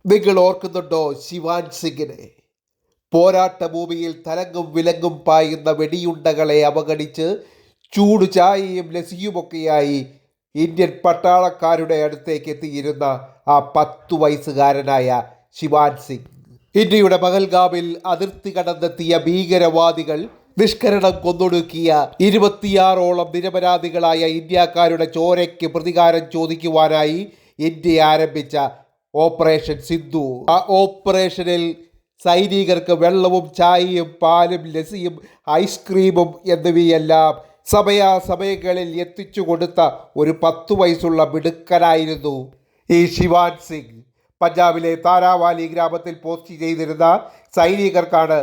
നിങ്ങൾ ഓർക്കുന്നുണ്ടോ ശിവാൻ സിംഗിനെ? പോരാട്ട ഭൂമിയിൽ തലങ്ങും വിലങ്ങും പായുന്ന വെടിയുണ്ടകളെ അവഗണിച്ച് ചൂട് ചായയും ലസിയുമൊക്കെയായി ഇന്ത്യൻ പട്ടാളക്കാരുടെ അടുത്തേക്ക് എത്തിയിരുന്ന ആ 10 വയസ്സുകാരനായ ശിവാൻ സിംഗ്. ഇന്ത്യയുടെ പഹൽഗാമിൽ അതിർത്തി കടന്നെത്തിയ ഭീകരവാദികൾ നിഷ്കരണം കൊന്നൊടുക്കിയ 26ഓളം നിരപരാധികളായ ഇന്ത്യക്കാരുടെ ചോരയ്ക്ക് പ്രതികാരം ചോദിക്കുവാനായി ഇന്ത്യ ആരംഭിച്ച ഓപ്പറേഷൻ സിന്ധു. ആ ഓപ്പറേഷനിൽ സൈനികർക്ക് വെള്ളവും ചായയും പാലും ലസിയും ഐസ്ക്രീമും എന്നിവയെല്ലാം സമയാസമയങ്ങളിൽ എത്തിച്ചു കൊടുത്ത ഒരു 10 വയസ്സുള്ള മിടുക്കനായിരുന്നു ഈ ശിവാൻ സിംഗ്. പഞ്ചാബിലെ താരാവാലി ഗ്രാമത്തിൽ പോസ്റ്റ് ചെയ്തിരുന്ന സൈനികർക്കാണ്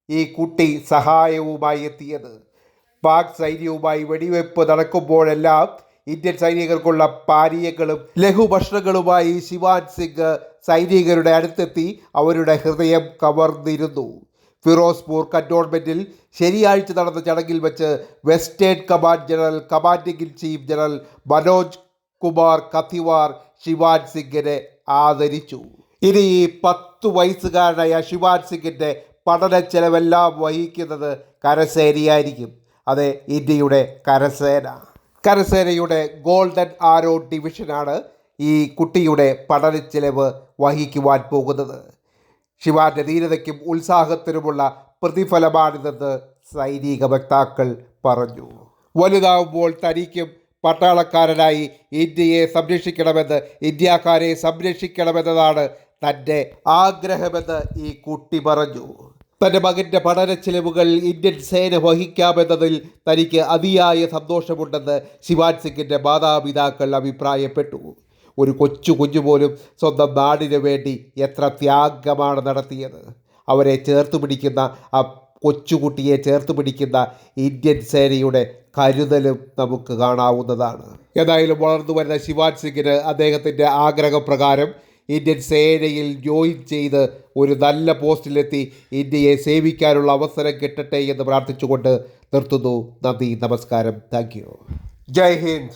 ഈ കുട്ടി സഹായവുമായി എത്തിയത്. പാക് സൈന്യവുമായി വെടിവെപ്പ് നടക്കുമ്പോഴെല്ലാം ഇന്ത്യൻ സൈനികർക്കുള്ള പാനീയങ്ങളും ലഘുഭക്ഷണങ്ങളുമായി ശിവാൻ സിംഗ് സൈനികരുടെ അടുത്തെത്തി അവരുടെ ഹൃദയം കവർന്നിരുന്നു. ഫിറോസ്പൂർ കന്റോൺമെൻറ്റിൽ ശനിയാഴ്ച നടന്ന ചടങ്ങിൽ വെച്ച് western command general commanding in chief general Manoj Kumar Katiyar Shivan സിംഗിനെ ആദരിച്ചു. ഇനി ഈ 10 വയസ്സുകാരനായ ശിവാൻ സിംഗിൻ്റെ പഠന ചെലവെല്ലാം വഹിക്കുന്നത് കരസേനയായിരിക്കും. അതെ, ഇന്ത്യയുടെ കരസേനയുടെ ഗോൾഡൻ ആരോ ഡിവിഷനാണ് ഈ കുട്ടിയുടെ പഠന ചെലവ് വഹിക്കുവാൻ പോകുന്നത്. ശിവാന്റെ ധീരതയ്ക്കും ഉത്സാഹത്തിനുമുള്ള പ്രതിഫലമാണിതെന്ന് സൈനിക വക്താക്കൾ പറഞ്ഞു. വലുതാവുമ്പോൾ തനിക്കും പട്ടാളക്കാരനായി ഇന്ത്യയെ സംരക്ഷിക്കണമെന്ന്, ഇന്ത്യക്കാരെ സംരക്ഷിക്കണമെന്നതാണ് തൻ്റെ ആഗ്രഹമെന്ന് ഈ കുട്ടി പറഞ്ഞു. തൻ്റെ മകൻ്റെ പഠന ചെലവുകൾ ഇന്ത്യൻ സേന വഹിക്കാമെന്നതിൽ തനിക്ക് അതിയായ സന്തോഷമുണ്ടെന്ന് ശിവാൻ സിംഗിൻ്റെ മാതാപിതാക്കൾ അഭിപ്രായപ്പെട്ടു. ഒരു കുഞ്ഞു പോലും സ്വന്തം നാടിനു വേണ്ടി എത്ര ത്യാഗമാണ് നടത്തിയത്. അവരെ ചേർത്ത് പിടിക്കുന്ന ആ കൊച്ചുകുട്ടിയെ ചേർത്ത് പിടിക്കുന്ന ഇന്ത്യൻ സേനയുടെ കരുതലും നമുക്ക് കാണാവുന്നതാണ്. ഏതായാലും വളർന്നു വരുന്ന ശിവാൻ സിംഗിന് അദ്ദേഹത്തിൻ്റെ ആഗ്രഹപ്രകാരം ഇന്ത്യൻ സേനയിൽ ജോയിൻ ചെയ്ത് ഒരു നല്ല പോസ്റ്റിലെത്തി ഇന്ത്യയെ സേവിക്കാനുള്ള അവസരം കിട്ടട്ടെ എന്ന് പ്രാർത്ഥിച്ചുകൊണ്ട് നിർത്തുന്നു. നന്ദി, നമസ്കാരം, താങ്ക് യു. ജയ് ഹിന്ദ്.